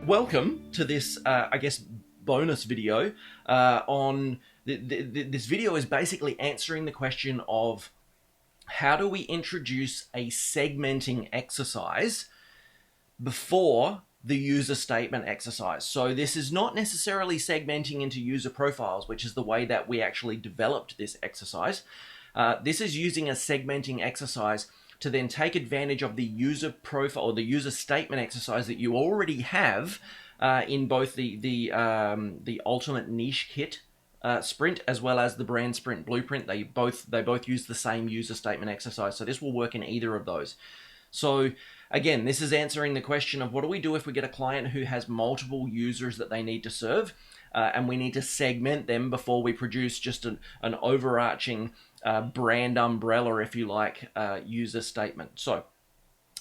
Welcome to this, I guess, bonus video on... This video is basically answering the question of how do we introduce a segmenting exercise before the user statement exercise. So this is not necessarily segmenting into user profiles, which is the way that we actually developed this exercise. This is using a segmenting exercise to then take advantage of the user profile or the user statement exercise that you already have in both the Ultimate Niche Kit sprint as well as the Brand Sprint Blueprint. They both use the same user statement exercise, so this will work in either of those. So again, this is answering the question of what do we do if we get a client who has multiple users that they need to serve, and we need to segment them before we produce just an overarching brand umbrella, if you like, user statement. So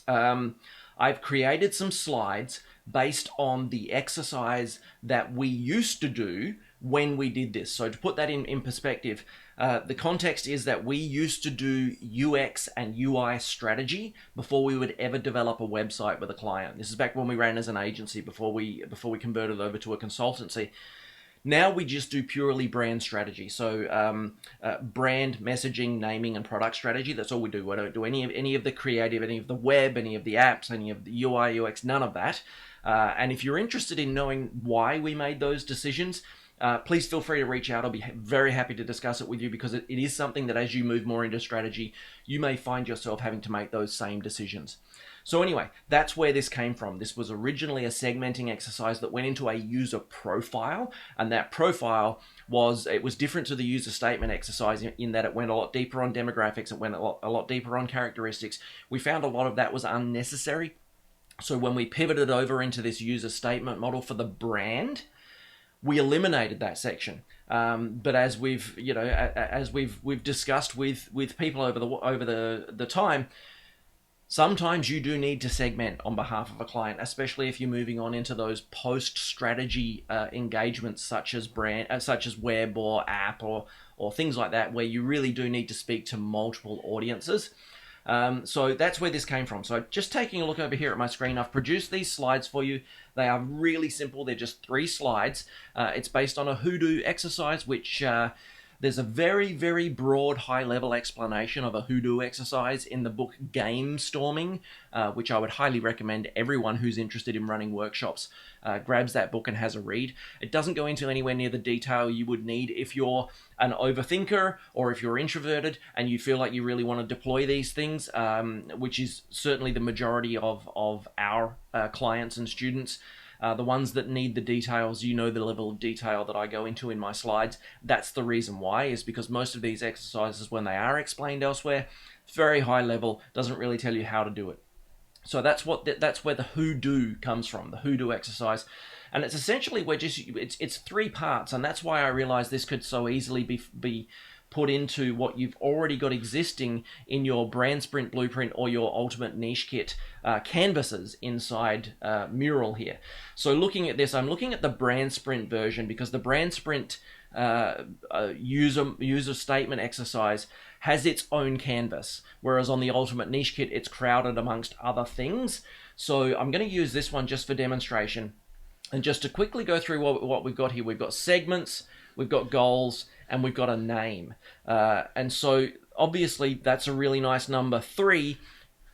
I've created some slides based on the exercise that we used to do when we did this. So to put that in perspective, the context is that we used to do UX and UI strategy before we would ever develop a website with a client. This is back when we ran as an agency before we converted over to a consultancy. Now we just do purely brand strategy. So brand, messaging, naming, and product strategy. That's all we do. We don't do any of the creative, any of the web, any of the apps, any of the UI, UX, none of that. And if you're interested in knowing why we made those decisions, please feel free to reach out. I'll be very happy to discuss it with you, because it is something that as you move more into strategy, you may find yourself having to make those same decisions. So anyway, that's where this came from. This was originally a segmenting exercise that went into a user profile, and that profile was different to the user statement exercise in that it went a lot deeper on demographics, it went a lot deeper on characteristics. We found a lot of that was unnecessary. So when we pivoted over into this user statement model for the brand, we eliminated that section. But as we've discussed with people over the time, sometimes you do need to segment on behalf of a client, especially if you're moving on into those post-strategy engagements such as web or app or things like that, where you really do need to speak to multiple audiences. So that's where this came from. So just taking a look over here at my screen, I've produced these slides for you. They are really simple. They're just 3 slides. It's based on a hoodoo exercise, which there's a very, very broad, high-level explanation of a hoodoo exercise in the book Game Storming, which I would highly recommend everyone who's interested in running workshops grabs that book and has a read. It doesn't go into anywhere near the detail you would need if you're an overthinker or if you're introverted and you feel like you really want to deploy these things, which is certainly the majority of our clients and students. The ones that need the details, you know the level of detail that I go into in my slides. That's the reason why, is because most of these exercises, when they are explained elsewhere, it's very high level, doesn't really tell you how to do it. So that's where the hoodoo comes from, the hoodoo exercise. And it's essentially, it's 3 parts, and that's why I realized this could so easily be put into what you've already got existing in your Brand Sprint Blueprint or your Ultimate Niche Kit canvases inside Mural here. So looking at this, I'm looking at the Brand Sprint version, because the Brand Sprint user statement exercise has its own canvas, whereas on the Ultimate Niche Kit, it's crowded amongst other things. So I'm going to use this one just for demonstration. And just to quickly go through what we've got here, we've got segments, we've got goals, and we've got a name. And so obviously that's a really nice number 3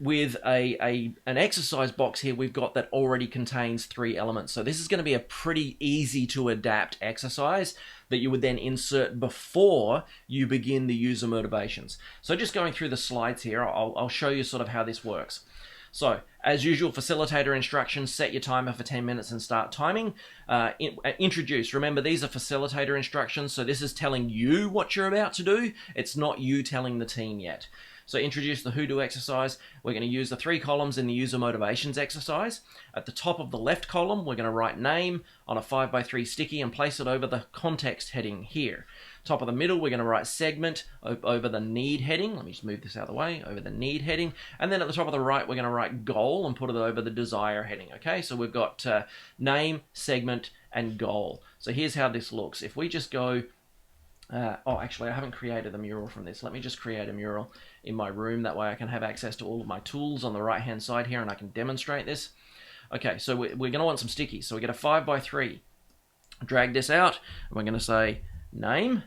with an exercise box here we've got that already contains 3 elements. So this is going to be a pretty easy to adapt exercise that you would then insert before you begin the user motivations. So just going through the slides here, I'll show you sort of how this works. So, as usual, facilitator instructions, set your timer for 10 minutes and start timing. Introduce. Remember, these are facilitator instructions, so this is telling you what you're about to do. It's not you telling the team yet. So introduce the hoodoo exercise. We're going to use the 3 columns in the user motivations exercise. At the top of the left column, we're going to write name on a 5x3 sticky and place it over the context heading here. Top of the middle, we're going to write segment over the need heading. Let me just move this out of the way, over the need heading. And then at the top of the right, we're going to write goal and put it over the desire heading. Okay, so we've got name, segment, and goal. So here's how this looks. If we just go Oh, actually, I haven't created a mural from this. Let me just create a mural in my room. That way I can have access to all of my tools on the right-hand side here and I can demonstrate this. Okay, so we're going to want some stickies. So we get a 5x3. Drag this out, and we're going to say name,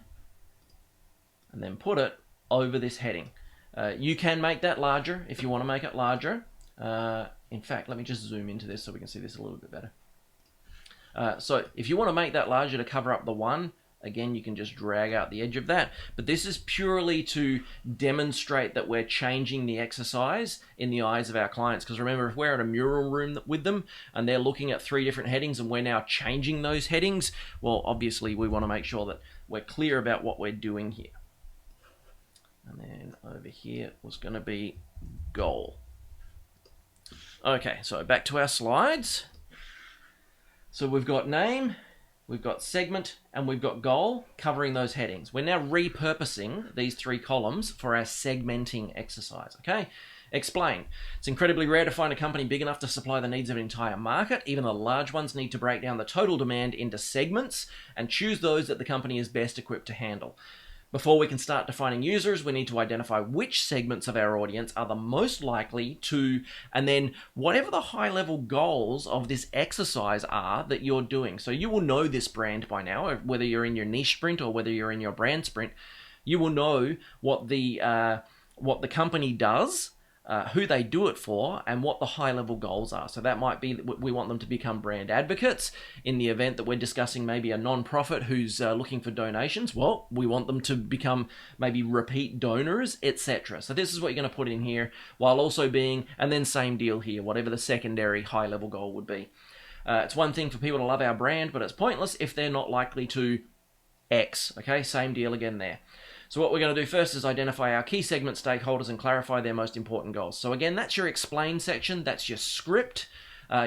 and then put it over this heading. You can make that larger if you want to make it larger. In fact, let me just zoom into this so we can see this a little bit better. So if you want to make that larger to cover up the 1, again, you can just drag out the edge of that. But this is purely to demonstrate that we're changing the exercise in the eyes of our clients. Because remember, if we're in a mural room with them and they're looking at 3 different headings and we're now changing those headings, well, obviously we want to make sure that we're clear about what we're doing here. And then over here was going to be goal. Okay, so back to our slides. So we've got name, we've got segment, and we've got goal covering those headings. We're now repurposing these 3 columns for our segmenting exercise, okay? Explain. It's incredibly rare to find a company big enough to supply the needs of an entire market. Even the large ones need to break down the total demand into segments and choose those that the company is best equipped to handle. Before we can start defining users, we need to identify which segments of our audience are the most likely to, and then whatever the high-level goals of this exercise are that you're doing. So you will know this brand by now, whether you're in your niche sprint or whether you're in your brand sprint. You will know what the company does, who they do it for, and what the high-level goals are. So that might be that we want them to become brand advocates. In the event that we're discussing maybe a non-profit who's looking for donations, well, we want them to become maybe repeat donors, etc. So this is what you're going to put in here, while also being, and then same deal here, whatever the secondary high-level goal would be. It's one thing for people to love our brand, but it's pointless if they're not likely to X. Okay, same deal again there. So what we're going to do first is identify our key segment stakeholders and clarify their most important goals. So again, that's your explain section. That's your script.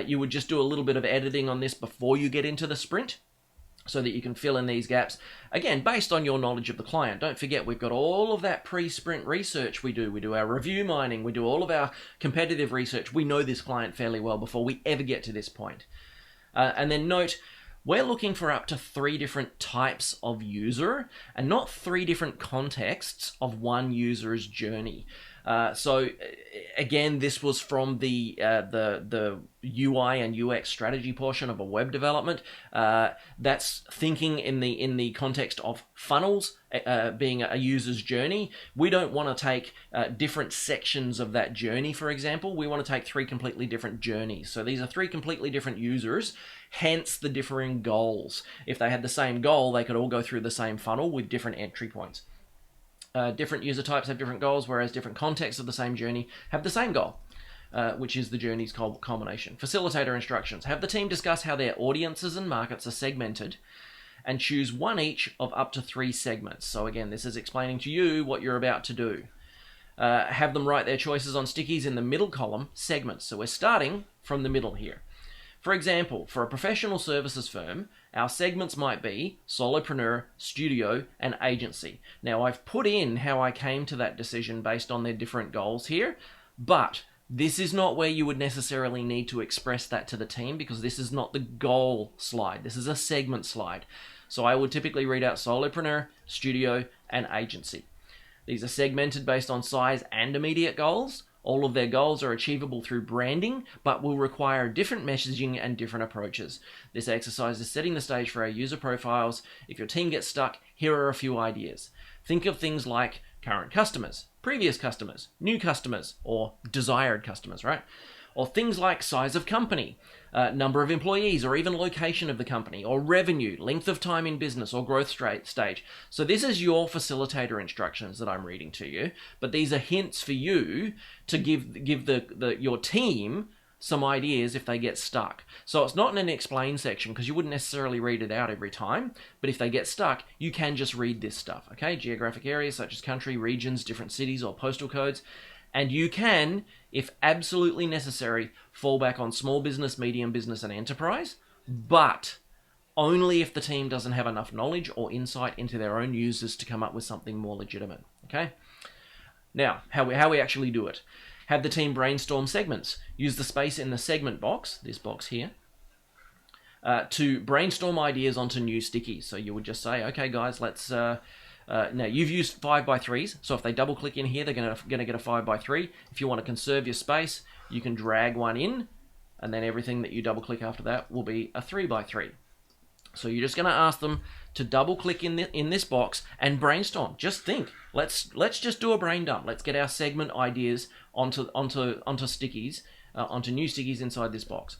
You would just do a little bit of editing on this before you get into the sprint so that you can fill in these gaps. Again, based on your knowledge of the client. Don't forget, we've got all of that pre-sprint research we do. We do our review mining. We do all of our competitive research. We know this client fairly well before we ever get to this point. And then note, we're looking for up to 3 different types of user and not 3 different contexts of one user's journey. So again, this was from the UI and UX strategy portion of a web development. That's thinking in the context of funnels being a user's journey. We don't want to take different sections of that journey, for example. We want to take 3 completely different journeys. So these are 3 completely different users, hence the differing goals. If they had the same goal, they could all go through the same funnel with different entry points. Different user types have different goals, whereas different contexts of the same journey have the same goal, which is the journey's culmination. Facilitator instructions. Have the team discuss how their audiences and markets are segmented and choose one each of up to 3 segments. So again, this is explaining to you what you're about to do. Have them write their choices on stickies in the middle column, segments. So we're starting from the middle here. For example, for a professional services firm, our segments might be solopreneur, studio, and agency. Now, I've put in how I came to that decision based on their different goals here, but this is not where you would necessarily need to express that to the team because this is not the goal slide. This is a segment slide. So I would typically read out solopreneur, studio, and agency. These are segmented based on size and immediate goals. All of their goals are achievable through branding, but will require different messaging and different approaches. This exercise is setting the stage for our user profiles. If your team gets stuck, here are a few ideas. Think of things like current customers, previous customers, new customers, or desired customers, right? Or things like size of company, number of employees, or even location of the company, or revenue, length of time in business, or growth stage. So this is your facilitator instructions that I'm reading to you, but these are hints for you to give your team some ideas if they get stuck. So it's not in an explain section because you wouldn't necessarily read it out every time, but if they get stuck, you can just read this stuff, okay? Geographic areas such as country, regions, different cities, or postal codes. And you can, if absolutely necessary, fall back on small business, medium business, and enterprise, but only if the team doesn't have enough knowledge or insight into their own users to come up with something more legitimate, okay? Now, how we actually do it. Have the team brainstorm segments. Use the space in the segment box, this box here, to brainstorm ideas onto new stickies. So you would just say, okay, guys, let's... now, you've used 5x3s, so if they double-click in here, they're going to get a 5x3. If you want to conserve your space, you can drag one in and then everything that you double click after that will be a 3x3. So you're just going to ask them to double click in this box and brainstorm. Just think. Let's just do a brain dump. Let's get our segment ideas onto stickies, onto new stickies inside this box.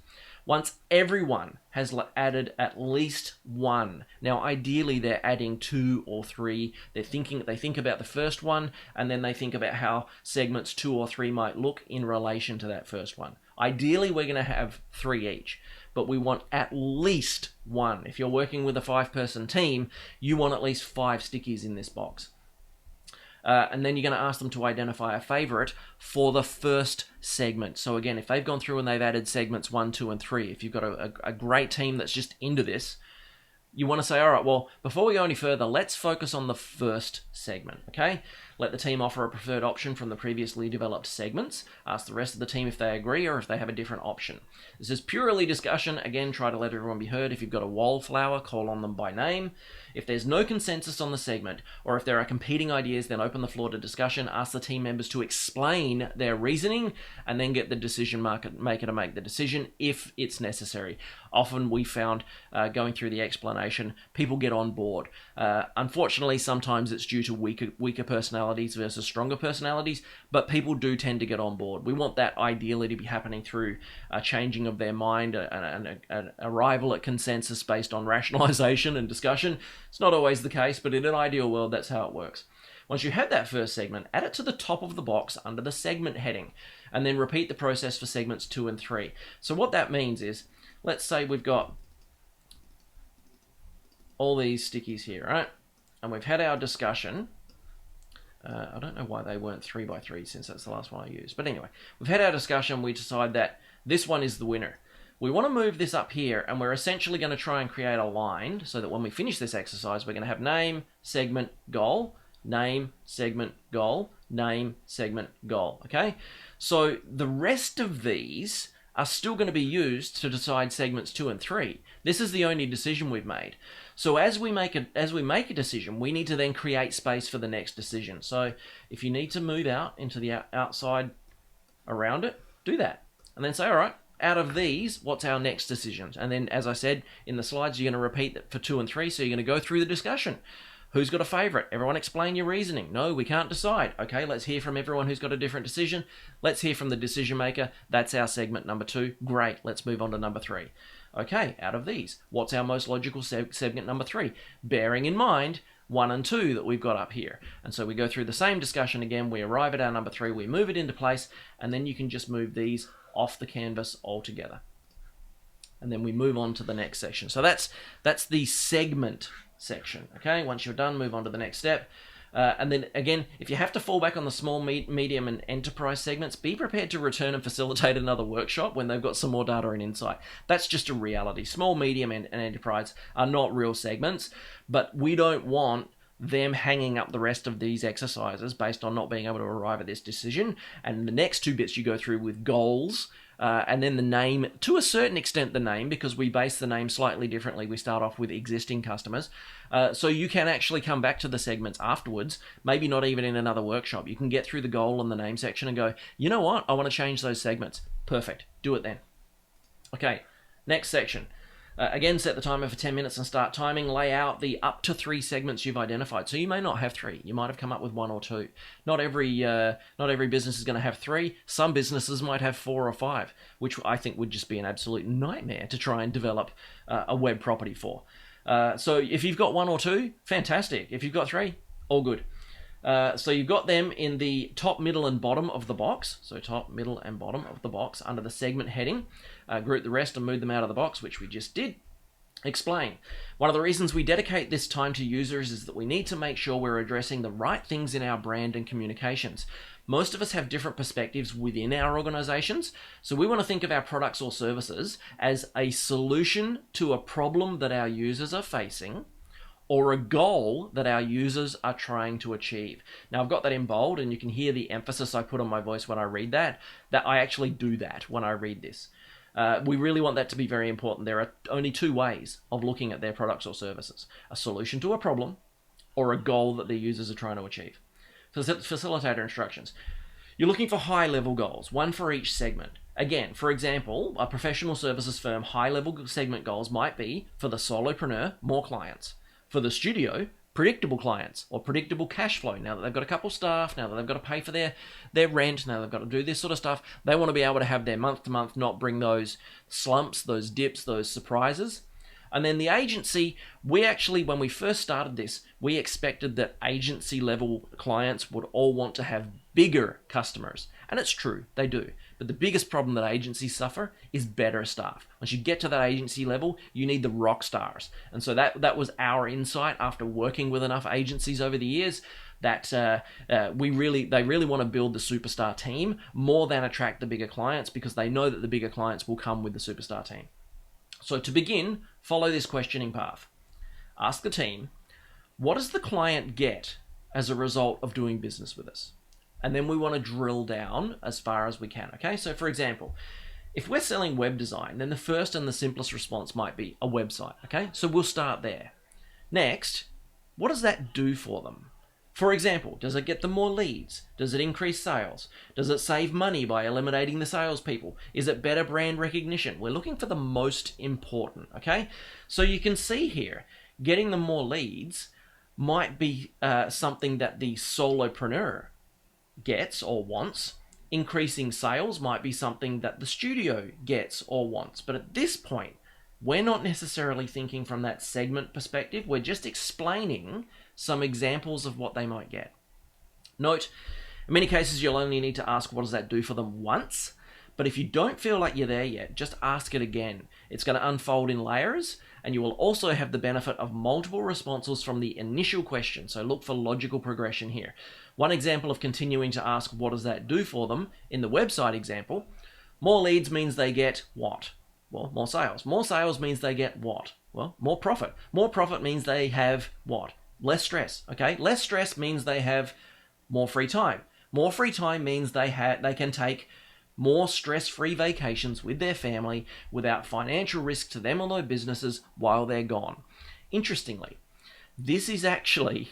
Once everyone has added at least one, now ideally they're adding 2 or 3. They think about the first one, and then they think about how segments 2 or 3 might look in relation to that first one. Ideally, we're going to have 3 each, but we want at least one. If you're working with a 5-person team, you want at least 5 stickies in this box. And then you're going to ask them to identify a favorite for the first segment. So again, if they've gone through and they've added segments 1, 2, and 3, if you've got a great team that's just into this, you want to say, all right, well, before we go any further, let's focus on the first segment, okay? Let the team offer a preferred option from the previously developed segments. Ask the rest of the team if they agree or if they have a different option. This is purely discussion. Again, try to let everyone be heard. If you've got a wallflower, call on them by name. If there's no consensus on the segment, or if there are competing ideas, then open the floor to discussion. Ask the team members to explain their reasoning, and then get the decision maker to make the decision if it's necessary. Often we found, going through the explanation, people get on board. Unfortunately, sometimes it's due to weaker personalities versus stronger personalities, but people do tend to get on board. We want that ideally to be happening through a changing of their mind, an arrival at consensus based on rationalization and discussion. It's not always the case, but in an ideal world, that's how it works. Once you have that first segment, add it to the top of the box under the segment heading, and then repeat the process for segments 2 and 3. So what that means is, let's say we've got all these stickies here, right? And we've had our discussion. I don't know why they weren't 3x3 since that's the last one I used. But anyway, we've had our discussion. We decide that this one is the winner. We want to move this up here, and we're essentially going to try and create a line so that when we finish this exercise, we're going to have name, segment, goal, name, segment, goal, name, segment, goal, okay? So the rest of these are still going to be used to decide segments 2 and 3. This is the only decision we've made. So as we make a decision, we need to then create space for the next decision. So if you need to move out into the outside around it, do that. And then say, all right, out of these, what's our next decision? And then, as I said in the slides, you're going to repeat that for 2 and 3, so you're going to go through the discussion. Who's got a favorite? Everyone explain your reasoning. No, we can't decide. Okay, let's hear from everyone who's got a different decision. Let's hear from the decision maker. That's our segment number 2. Great, let's move on to number 3. Okay, out of these, what's our most logical segment number 3? Bearing in mind 1 and 2 that we've got up here. And so we go through the same discussion again. We arrive at our number 3, we move it into place, and then you can just move these off the canvas altogether. And then we move on to the next section. So that's the segment section. Okay, once you're done, move on to the next step. And then again, if you have to fall back on the small, medium, and enterprise segments, be prepared to return and facilitate another workshop when they've got some more data and insight. That's just a reality. Small, medium, and enterprise are not real segments, but we don't want them hanging up the rest of these exercises based on not being able to arrive at this decision. And the next 2 bits you go through with goals, and then the name, to a certain extent the name, because we base the name slightly differently. We start off with existing customers. So you can actually come back to the segments afterwards, maybe not even in another workshop. You can get through the goal and the name section and go, you know what, I want to change those segments. Perfect, do it then. Okay, next section. Again, set the timer for 10 minutes and start timing. Lay out the up to 3 segments you've identified. So you may not have 3. You might have come up with 1 or 2. Not every business is going to have 3. Some businesses might have 4 or 5, which I think would just be an absolute nightmare to try and develop a web property for. So if you've got 1 or 2, fantastic. If you've got 3, all good. So you've got them in the top, middle, and bottom of the box. So top, middle, and bottom of the box under the segment heading. Group the rest and move them out of the box, which we just did. Explain. One of the reasons we dedicate this time to users is that we need to make sure we're addressing the right things in our brand and communications. Most of us have different perspectives within our organizations, so we want to think of our products or services as a solution to a problem that our users are facing, or a goal that our users are trying to achieve. Now, I've got that in bold, and you can hear the emphasis I put on my voice when I read that I actually do that when I read this. We really want that to be very important. There are only 2 ways of looking at their products or services: a solution to a problem, or a goal that their users are trying to achieve. Facilitator instructions. You're looking for high-level goals, 1 for each segment. Again, for example, a professional services firm high-level segment goals might be, for the solopreneur, more clients. For the studio, predictable clients or predictable cash flow. Now that they've got a couple staff, now that they've got to pay for their rent, now they've got to do this sort of stuff, they want to be able to have their month-to-month, not bring those slumps, those dips, those surprises. And then the agency, we actually, when we first started this, we expected that agency level clients would all want to have bigger customers. And it's true, they do. But the biggest problem that agencies suffer is better staff. Once you get to that agency level, you need the rock stars. And so that was our insight after working with enough agencies over the years, that they really want to build the superstar team more than attract the bigger clients, because they know that the bigger clients will come with the superstar team. So to begin, follow this questioning path. Ask the team, what does the client get as a result of doing business with us? And then we want to drill down as far as we can, okay? So for example, if we're selling web design, then the first and the simplest response might be a website, okay? So we'll start there. Next, what does that do for them? For example, does it get them more leads? Does it increase sales? Does it save money by eliminating the salespeople? Is it better brand recognition? We're looking for the most important, okay? So you can see here, getting them more leads might be something that the solopreneur gets or wants. Increasing sales might be something that the studio gets or wants. But at this point, we're not necessarily thinking from that segment perspective. We're just explaining some examples of what they might get. Note, in many cases, you'll only need to ask what does that do for them once. But if you don't feel like you're there yet, just ask it again. It's going to unfold in layers, and you will also have the benefit of multiple responses from the initial question. So look for logical progression here. One example of continuing to ask what does that do for them, in the website example, more leads means they get what? Well, more sales. More sales means they get what? Well, more profit. More profit means they have what? Less stress, okay? Less stress means they have more free time. More free time means they can take more stress-free vacations with their family without financial risk to them or their businesses while they're gone. Interestingly, this is actually,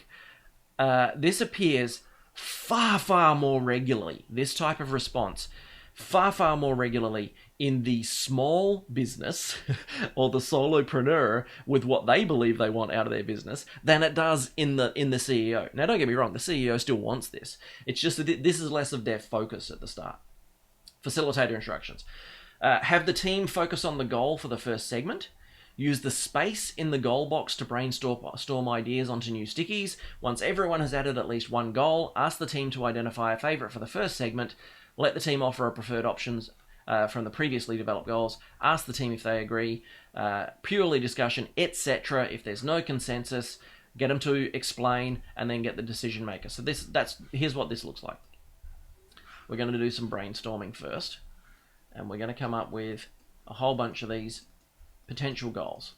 this appears far more regularly, this type of response, far more regularly in the small business or the solopreneur with what they believe they want out of their business than it does in the CEO. Now, don't get me wrong, the CEO still wants this. It's just that this is less of their focus at the start. Facilitator instructions. Have the team focus on the goal for the first segment. Use the space in the goal box to brainstorm ideas onto new stickies. Once everyone has added at least one goal, ask the team to identify a favorite for the first segment. Let the team offer a preferred options from the previously developed goals. Ask the team if they agree. Purely discussion, etc. If there's no consensus, get them to explain and then get the decision maker. So here's what this looks like. We're going to do some brainstorming first, and we're going to come up with a whole bunch of these potential goals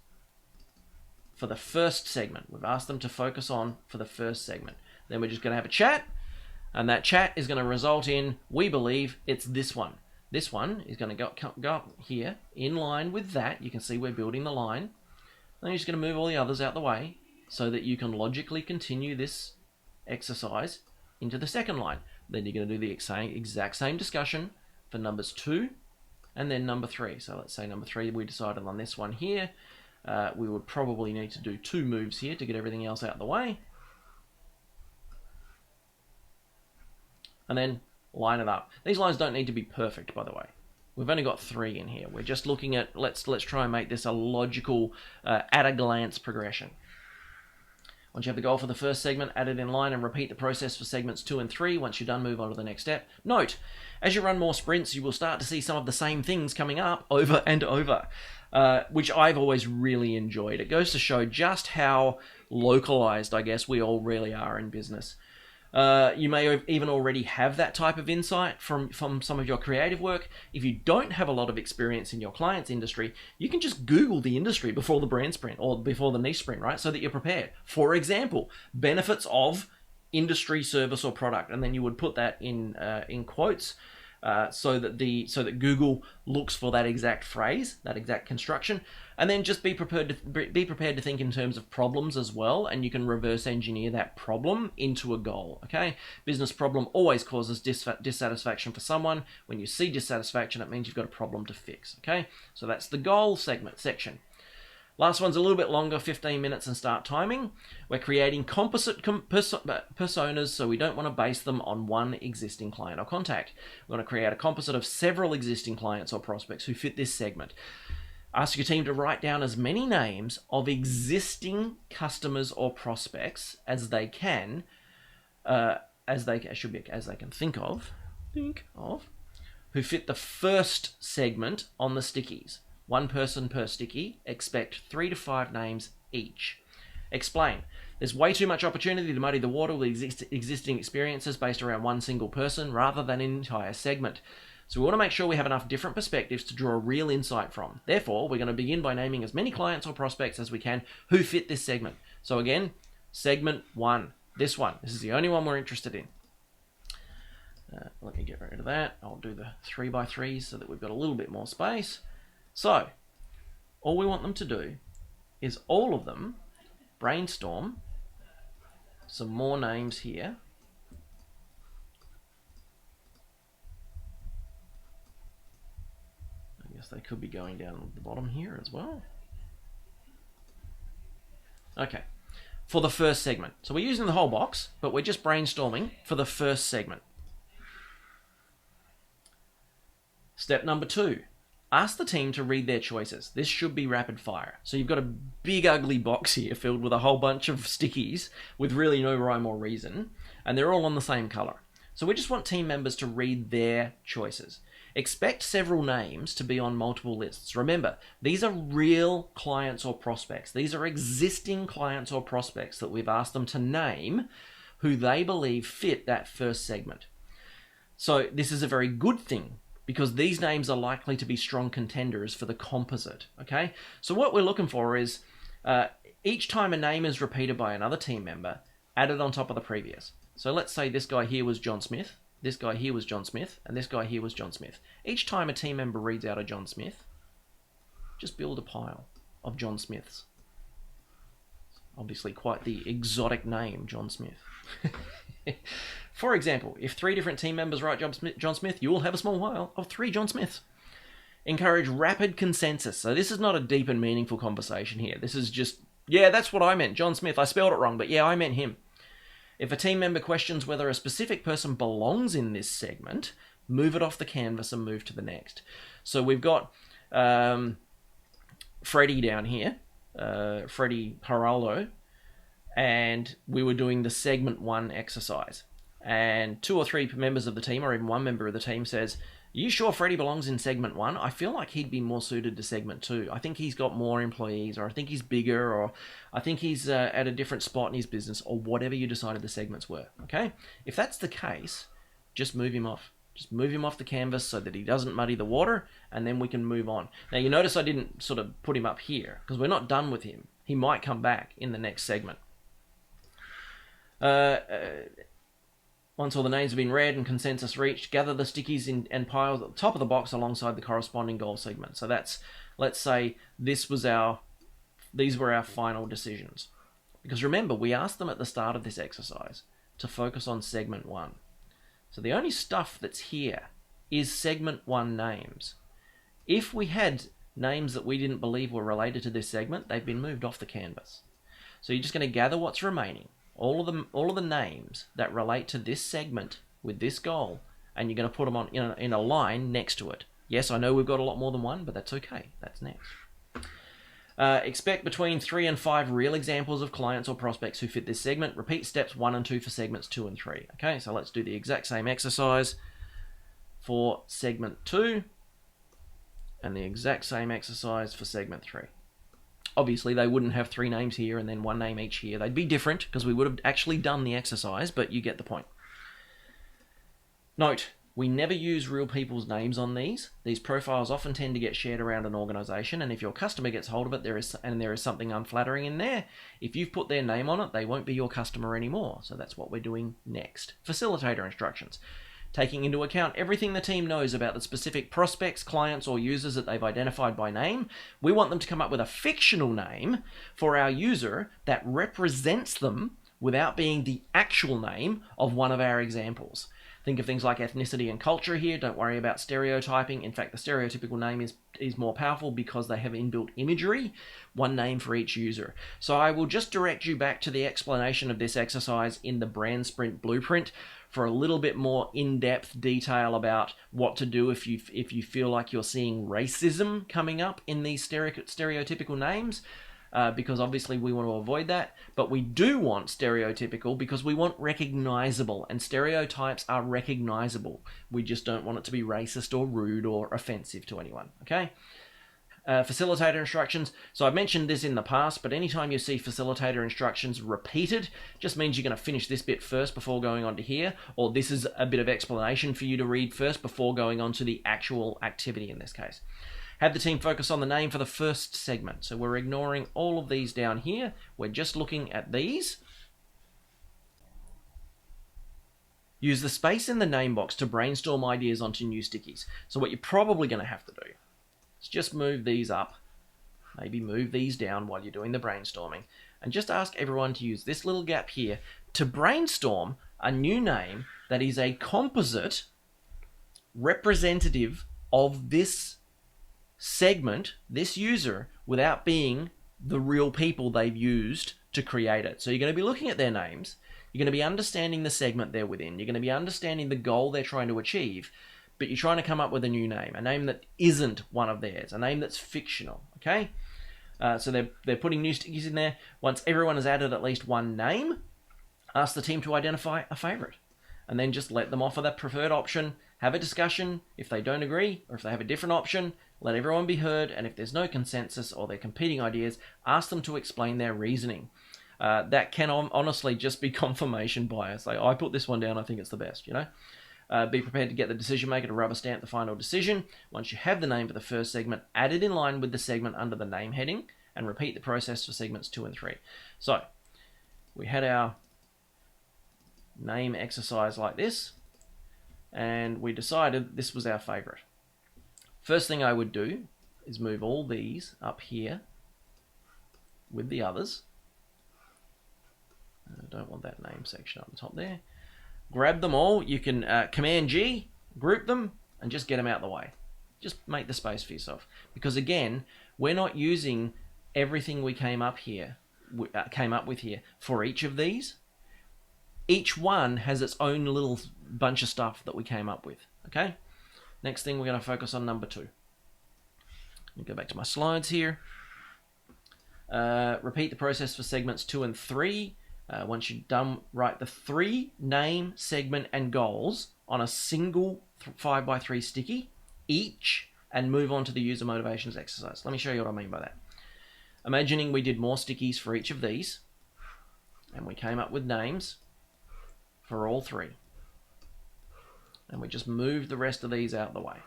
for the first segment. We've asked them to focus on for the first segment. Then we're just going to have a chat, and that chat is going to result in, we believe it's this one. This one is going to go up here in line with that. You can see we're building the line. Then you're just going to move all the others out the way so that you can logically continue this exercise into the second line. Then you're going to do the exact same discussion for numbers 2 and then number 3. So let's say number 3, we decided on this one here. We would probably need to do 2 moves here to get everything else out of the way. And then line it up. These lines don't need to be perfect, by the way. We've only got 3 in here. We're just looking at, let's try and make this a logical, at-a-glance progression. Once you have the goal for the first segment, add it in line and repeat the process for segments 2 and 3. Once you're done, move on to the next step. Note, as you run more sprints, you will start to see some of the same things coming up over and over, which I've always really enjoyed. It goes to show just how localized, I guess, we all really are in business. You may even already have that type of insight from some of your creative work. If you don't have a lot of experience in your client's industry, you can just Google the industry before the brand sprint or before the niche sprint, right? So that you're prepared. For example, benefits of industry, service, or product, and then you would put that in quotes so that Google looks for that exact phrase, that exact construction, and then just be prepared to think in terms of problems as well, and you can reverse engineer that problem into a goal. Okay, business problem always causes dissatisfaction for someone. When you see dissatisfaction, it means you've got a problem to fix. Okay, so that's the goal section. Last one's a little bit longer, 15 minutes and start timing. We're creating composite personas, so we don't want to base them on one existing client or contact. We want to create a composite of several existing clients or prospects who fit this segment. Ask your team to write down as many names of existing customers or prospects as they can, as they can think of, who fit the first segment on the stickies. One person per sticky. Expect 3 to 5 names each. Explain. There's way too much opportunity to muddy the water with existing experiences based around one single person rather than an entire segment. So we want to make sure we have enough different perspectives to draw a real insight from. Therefore, we're going to begin by naming as many clients or prospects as we can who fit this segment. So again, segment 1. This one. This is the only one we're interested in. Let me get rid of that. I'll do the 3x3s so that we've got a little bit more space. So, all we want them to do is all of them brainstorm some more names here. I guess they could be going down the bottom here as well. Okay, for the first segment. So we're using the whole box, but we're just brainstorming for the first segment. Step number 2. Ask the team to read their choices. This should be rapid fire. So you've got a big ugly box here filled with a whole bunch of stickies with really no rhyme or reason, and they're all on the same color. So we just want team members to read their choices. Expect several names to be on multiple lists. Remember, these are real clients or prospects. These are existing clients or prospects that we've asked them to name who they believe fit that first segment. So this is a very good thing, because these names are likely to be strong contenders for the composite, okay? So what we're looking for is each time a name is repeated by another team member, add it on top of the previous. So let's say this guy here was John Smith, this guy here was John Smith, and this guy here was John Smith. Each time a team member reads out a John Smith, just build a pile of John Smiths. Obviously quite the exotic name, John Smith. For example, if 3 different team members write John Smith, you will have a small pile of 3 John Smiths. Encourage rapid consensus. So this is not a deep and meaningful conversation here. This is just, yeah, that's what I meant, John Smith. I spelled it wrong, but yeah, I meant him. If a team member questions whether a specific person belongs in this segment, move it off the canvas and move to the next. So we've got Freddie down here, Freddie Geraldo, and we were doing the segment 1 exercise. And 2 or 3 members of the team, or even 1 member of the team says, "Are you sure Freddie belongs in segment 1? I feel like he'd be more suited to segment 2. I think he's got more employees, or I think he's bigger, or I think he's at a different spot in his business," or whatever you decided the segments were, okay? If that's the case, just move him off. Just move him off the canvas so that he doesn't muddy the water, and then we can move on. Now, you notice I didn't sort of put him up here, because we're not done with him. He might come back in the next segment. Once all the names have been read and consensus reached, gather the stickies and piles at the top of the box alongside the corresponding goal segment. So that's, let's say these were our final decisions. Because remember, we asked them at the start of this exercise to focus on segment 1. So the only stuff that's here is segment 1 names. If we had names that we didn't believe were related to this segment, they've been moved off the canvas. So you're just going to gather what's remaining. All of the names that relate to this segment with this goal, and you're going to put them on in a line next to it. Yes, I know we've got a lot more than 1, but that's okay. That's next. Expect between 3 and 5 real examples of clients or prospects who fit this segment. Repeat steps 1 and 2 for segments 2 and 3. Okay, so let's do the exact same exercise for segment 2 and the exact same exercise for segment 3. Obviously, they wouldn't have 3 names here and then 1 name each here. They'd be different because we would have actually done the exercise, but you get the point. Note, we never use real people's names on these. These profiles often tend to get shared around an organization, and if your customer gets hold of it, there is something unflattering in there, if you've put their name on it, they won't be your customer anymore. So that's what we're doing next. Facilitator instructions. taking into account everything the team knows about the specific prospects, clients, or users that they've identified by name. We want them to come up with a fictional name for our user that represents them without being the actual name of one of our examples. Think of things like ethnicity and culture here. Don't worry about stereotyping. In fact, the stereotypical name is more powerful because they have inbuilt imagery, one name for each user. So I will just direct you back to the explanation of this exercise in the Brand Sprint Blueprint for a little bit more in-depth detail about what to do if you feel like you're seeing racism coming up in these stereotypical names. Because obviously we want to avoid that, but we do want stereotypical because we want recognizable, and stereotypes are recognizable. We just don't want it to be racist or rude or offensive to anyone, okay? Facilitator instructions. So I've mentioned this in the past, but anytime you see facilitator instructions repeated, just means you're going to finish this bit first before going on to here, or this is a bit of explanation for you to read first before going on to the actual activity in this case. Have the team focus on the name for the first segment. So we're ignoring all of these down here. We're just looking at these. Use the space in the name box to brainstorm ideas onto new stickies. So what you're probably going to have to do is just move these up, maybe move these down while you're doing the brainstorming, and just ask everyone to use this little gap here to brainstorm a new name that is a composite representative of this segment, this user, without being the real people they've used to create it. So you're going to be looking at their names, you're going to be understanding the segment they're within, you're going to be understanding the goal they're trying to achieve, but you're trying to come up with a new name, a name that isn't one of theirs, a name that's fictional, okay? So they're putting new stickies in there. Once everyone has added at least one name, ask the team to identify a favorite, and then just let them offer that preferred option, have a discussion. If they don't agree, or if they have a different option, let everyone be heard, and if there's no consensus or they're competing ideas, ask them to explain their reasoning. That can honestly just be confirmation bias. Like, I put this one down, I think it's the best, you know? Be prepared to get the decision maker to rubber stamp the final decision. Once you have the name for the first segment, add it in line with the segment under the name heading, and repeat the process for segments 2 and 3. So, we had our name exercise like this, and we decided this was our favorite. First thing I would do is move all these up here with the others. I don't want that name section up the top there. Grab them all. You can Command G, group them, and just get them out of the way. Just make the space for yourself. Because again, we're not using everything we came up with here for each of these. Each one has its own little bunch of stuff that we came up with. Okay? Next thing, we're going to focus on number 2. Let me go back to my slides here. Repeat the process for segments 2 and 3. Once you're done, write the 3 name, segment, and goals on a single 5x3 sticky each, and move on to the user motivations exercise. Let me show you what I mean by that. Imagining we did more stickies for each of these, and we came up with names for all 3. And we just moved the rest of these out of the way.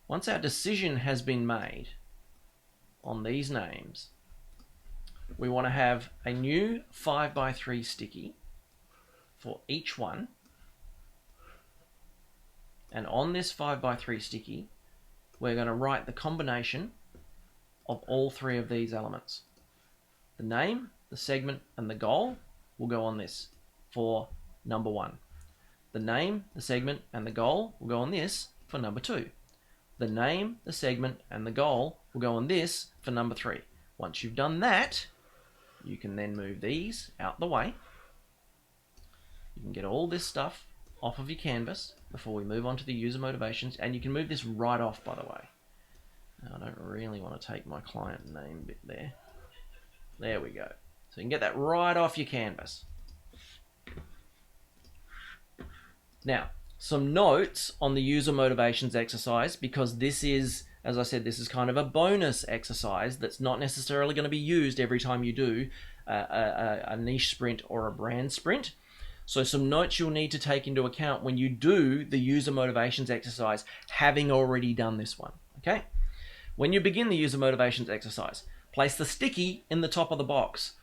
Once our decision has been made on these names, we want to have a new 5x3 sticky for each one. And on this 5x3 sticky, we're going to write the combination of all 3 of these elements. The name, the segment, and the goal will go on this for number 1. The name, the segment, and the goal will go on this for number 2. The name, the segment, and the goal will go on this for number 3. Once you've done that, you can then move these out the way. You can get all this stuff off of your canvas before we move on to the user motivations, and you can move this right off, by the way. Now, I don't really want to take my client name bit there. There we go. So you can get that right off your canvas. Now, some notes on the user motivations exercise, because this is, as I said, this is kind of a bonus exercise that's not necessarily going to be used every time you do a niche sprint or a brand sprint. So some notes you'll need to take into account when you do the user motivations exercise, having already done this one, okay? When you begin the user motivations exercise, place the sticky in the top of the box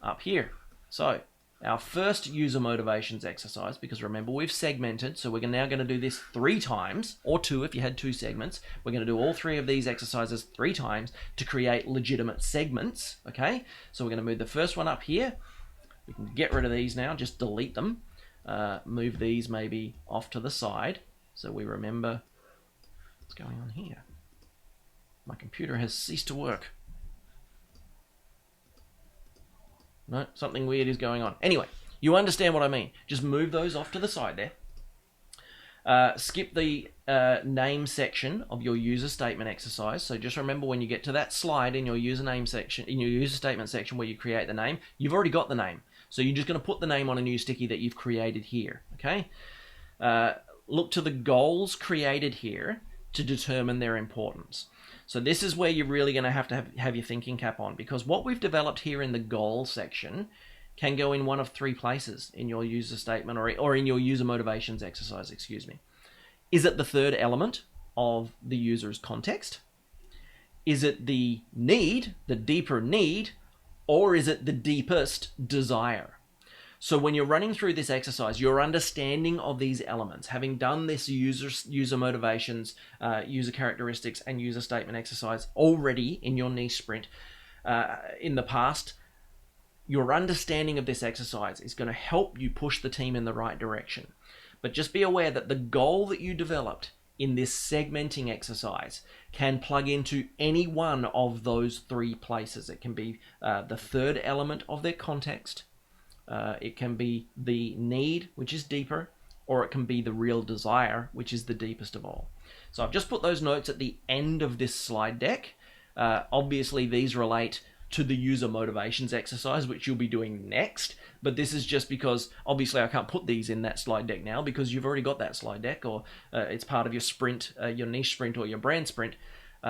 up here. So our first user motivations exercise, because remember we've segmented, so we're now going to do this 3 times, or 2 if you had 2 segments. We're going to do all 3 of these exercises 3 times to create legitimate segments, okay? So we're going to move the first one up here. We can get rid of these now, just delete them. Move these maybe off to the side so we remember what's going on here. My computer has ceased to work. No, something weird is going on. Anyway, you understand what I mean. Just move those off to the side there. Skip the name section of your user statement exercise. So just remember when you get to that slide in your username section, in your user statement section where you create the name, you've already got the name. So you're just going to put the name on a new sticky that you've created here. Okay. Look to the goals created here to determine their importance. So this is where you're really going to have your thinking cap on, because what we've developed here in the goal section can go in one of 3 places in your user statement or in your user motivations exercise, excuse me. Is it the third element of the user's context? Is it the need, the deeper need, or is it the deepest desire? So when you're running through this exercise, your understanding of these elements, having done this user motivations, user characteristics, and user statement exercise already in your niche sprint in the past, your understanding of this exercise is going to help you push the team in the right direction. But just be aware that the goal that you developed in this segmenting exercise can plug into any one of those 3 places. It can be the third element of their context. It can be the need, which is deeper, or it can be the real desire, which is the deepest of all. So I've just put those notes at the end of this slide deck. Obviously, these relate to the user motivations exercise, which you'll be doing next. But this is just because, obviously, I can't put these in that slide deck now because you've already got that slide deck, or it's part of your sprint, your niche sprint or your brand sprint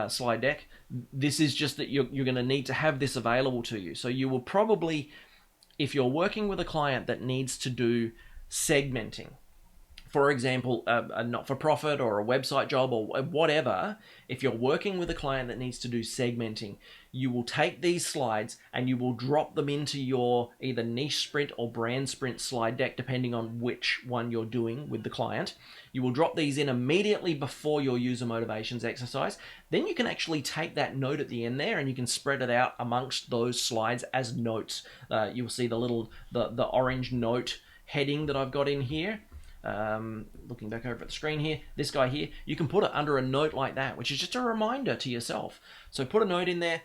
slide deck. This is just that you're going to need to have this available to you. So you will probably, if you're working with a client that needs to do segmenting, for example, a not-for-profit or a website job or whatever, if you're working with a client that needs to do segmenting, you will take these slides and you will drop them into your either niche sprint or brand sprint slide deck, depending on which one you're doing with the client. You will drop these in immediately before your user motivations exercise. Then you can actually take that note at the end there and you can spread it out amongst those slides as notes. You'll see the orange note heading that I've got in here. Looking back over at the screen here, this guy here, you can put it under a note like that, which is just a reminder to yourself. So put a note in there,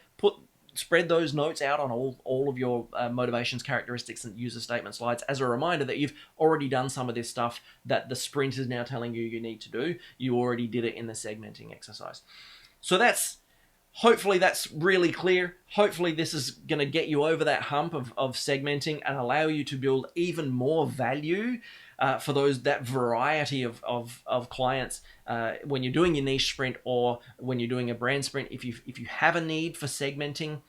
spread those notes out on all of your motivations, characteristics, and user statement slides as a reminder that you've already done some of this stuff that the sprint is now telling you need to do. You already did it in the segmenting exercise. So hopefully that's really clear. Hopefully this is going to get you over that hump of segmenting and allow you to build even more value for that variety of clients when you're doing your niche sprint or when you're doing a brand sprint. If you have a need for segmenting,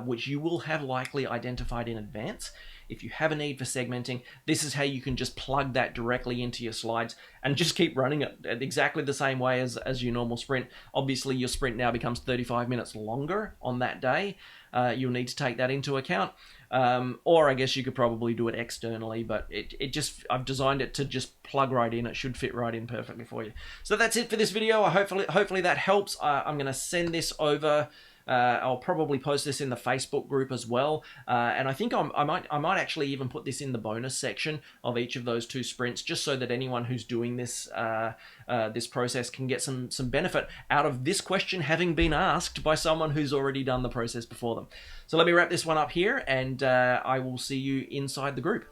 which you will have likely identified in advance, if you have a need for segmenting, this is how you can just plug that directly into your slides and just keep running it exactly the same way as your normal sprint. Obviously, your sprint now becomes 35 minutes longer on that day. You'll need to take that into account. Or I guess you could probably do it externally, but I've designed it to just plug right in. It should fit right in perfectly for you. So that's it for this video. Hopefully that helps. I'm going to send this over. I'll probably post this in the Facebook group as well, and I think I might actually even put this in the bonus section of each of those 2 sprints, just so that anyone who's doing this this process can get some benefit out of this question having been asked by someone who's already done the process before them. So let me wrap this one up here, and I will see you inside the group.